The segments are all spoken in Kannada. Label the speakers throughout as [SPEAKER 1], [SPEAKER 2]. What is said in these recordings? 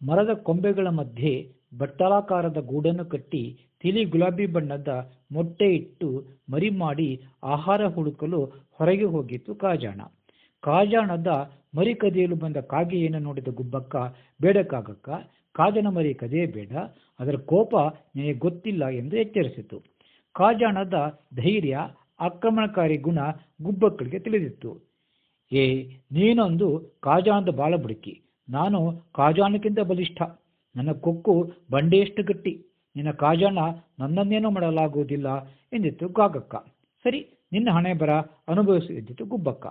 [SPEAKER 1] ಮರದ ಕೊಂಬೆಗಳ ಮಧ್ಯೆ ಬಟ್ಟಲಾಕಾರದ ಗೂಡನ್ನು ಕಟ್ಟಿ ತಿಳಿ ಗುಲಾಬಿ ಬಣ್ಣದ ಮೊಟ್ಟೆ ಇಟ್ಟು ಮರಿ ಮಾಡಿ ಆಹಾರ ಹುಡುಕಲು ಹೊರಗೆ ಹೋಗಿತ್ತು ಕಾಜಾಣ. ಕಾಜಾಣದ ಮರಿ ಕದಿಯಲು ಬಂದ ಕಾಗೆಯನ್ನು ನೋಡಿದ ಗುಬ್ಬಕ್ಕ, ಬೇಡ ಕಾಗಕ್ಕ, ಕಾಜನ ಮರಿ ಕದಿಯಬೇಡ, ಅದರ ಕೋಪ ನಿನಗೆ ಗೊತ್ತಿಲ್ಲ ಎಂದು ಎಚ್ಚರಿಸಿತು. ಕಾಜಾಣದ ಧೈರ್ಯ, ಆಕ್ರಮಣಕಾರಿ ಗುಣ ಗುಬ್ಬಕ್ಕಳಿಗೆ ತಿಳಿದಿತ್ತು. ನೀನೊಂದು ಕಾಜಾಣದ ಬಾಳ ಬುಡುಕಿ, ನಾನು ಕಾಜಾಣಕ್ಕಿಂತ ಬಲಿಷ್ಠ, ನನ್ನ ಕೊಕ್ಕು ಬಂಡೆಯಷ್ಟು ಗಟ್ಟಿ, ನಿನ್ನ ಕಾಜಾಣ ನನ್ನನ್ನೇನೂ ಮಾಡಲಾಗುವುದಿಲ್ಲ ಎಂದಿತ್ತು ಕಾಗಕ್ಕ. ಸರಿ, ನಿನ್ನ ಹಣೆ ಬರ ಅನುಭವಿಸು ಎಂದಿತ್ತು ಗುಬ್ಬಕ್ಕ.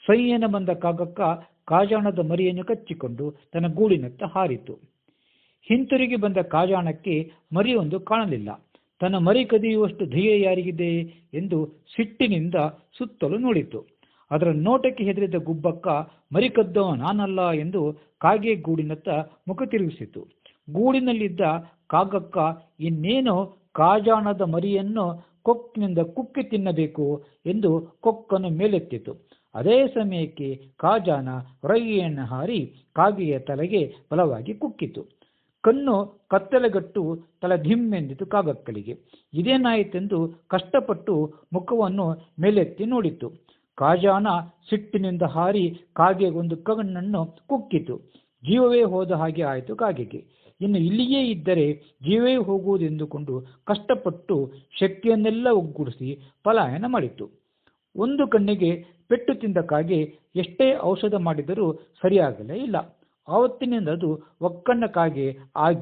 [SPEAKER 1] ಸೈನ್ಯನ ಬಂದ ಕಾಗಕ್ಕ ಕಾಜಾಣದ ಮರಿಯನ್ನು ಕಚ್ಚಿಕೊಂಡು ತನ್ನ ಗೂಡಿನತ್ತ ಹಾರಿತು. ಹಿಂತಿರುಗಿ ಬಂದ ಕಾಜಾಣಕ್ಕೆ ಮರಿಯೊಂದು ಕಾಣಲಿಲ್ಲ. ತನ್ನ ಮರಿ ಕದಿಯುವಷ್ಟು ಧೈರ್ಯ ಯಾರಿಗಿದೆ ಎಂದು ಸಿಟ್ಟಿನಿಂದ ಸುತ್ತಲೂ ನೋಡಿತು. ಅದರ ನೋಟಕ್ಕೆ ಹೆದರಿದ ಗುಬ್ಬಕ್ಕ, ಮರಿ ಕದ್ದವ ನಾನಲ್ಲ ಎಂದು ಕಾಗೆ ಗೂಡಿನತ್ತ ಮುಖ ತಿರುಗಿಸಿತು. ಗೂಡಿನಲ್ಲಿದ್ದ ಕಾಗಕ್ಕ ಇನ್ನೇನು ಕಾಜಾಣದ ಮರಿಯನ್ನು ಕೊಕ್ಕಿನಿಂದ ಕುಕ್ಕಿ ತಿನ್ನಬೇಕು ಎಂದು ಕೊಕ್ಕನ್ನು ಮೇಲೆತ್ತಿತು. ಅದೇ ಸಮಯಕ್ಕೆ ಕಾಜಾಣ ಹೊರಗೆಯನ್ನು ಹಾರಿ ಕಾಗೆಯ ತಲೆಗೆ ಬಲವಾಗಿ ಕುಕ್ಕಿತು. ಕಣ್ಣು ಕತ್ತಲೆಗಟ್ಟು ತಲೆ ಧಿಮ್ಮೆಂದಿತು ಕಾಗಕ್ಕಳಿಗೆ. ಇದೇನಾಯಿತೆಂದು ಕಷ್ಟಪಟ್ಟು ಮುಖವನ್ನು ಮೇಲೆತ್ತಿ ನೋಡಿತು. ಕಾಜಾಣ ಸಿಟ್ಟಿನಿಂದ ಹಾರಿ ಕಾಗೆ ಒಂದು ಕಣ್ಣನ್ನು ಕುಕ್ಕಿತು. ಜೀವವೇ ಹೋದ ಹಾಗೆ ಆಯಿತು ಕಾಗೆಗೆ. ಇನ್ನು ಇಲ್ಲಿಯೇ ಇದ್ದರೆ ಜೀವವೇ ಹೋಗುವುದೆಂದುಕೊಂಡು ಕಷ್ಟಪಟ್ಟು ಶಕ್ತಿಯನ್ನೆಲ್ಲ ಒಗ್ಗೂಡಿಸಿ ಪಲಾಯನ ಮಾಡಿತು. ಒಂದು ಕಣ್ಣಿಗೆ ಪೆಟ್ಟು ತಿಂದ ಕಾಗೆ ಎಷ್ಟೇ ಔಷಧ ಮಾಡಿದರೂ ಸರಿಯಾಗಲೇ ಇಲ್ಲ. ಆವತ್ತಿನಿಂದ ಅದು ಒಕ್ಕಣ್ಣ ಕಾಗೆ ಆಗಿ